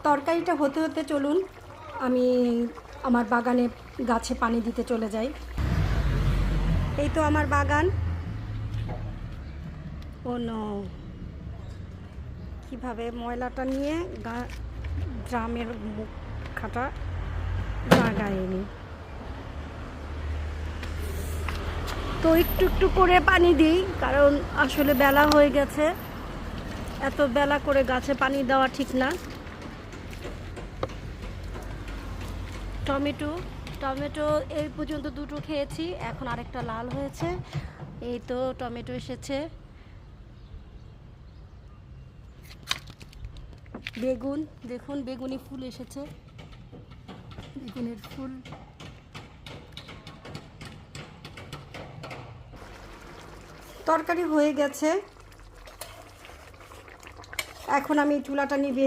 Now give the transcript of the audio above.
তরকারিটা হতে হতে চলুন আমি আমার বাগানে গাছে পানি দিতে চলে যাই। এই তো আমার বাগান। ও নো, কীভাবে ময়লাটা নিয়ে ড্রামের মুখটা লাগায়নি। তো একটু একটু করে পানি দিই, কারণ আসলে বেলা হয়ে গেছে, এত বেলা করে গাছে পানি দেওয়া ঠিক না। টমেটো এই পর্যন্ত দুটো খেয়েছি, এখন আরেকটা লাল হয়েছে। এই তো টমেটো এসেছে। বেগুন দেখুন, বেগুনি ফুল এসেছে, বেগুনের ফুল। তরকারি হয়ে গেছে, এখন আমি চুলাটা নিভিয়ে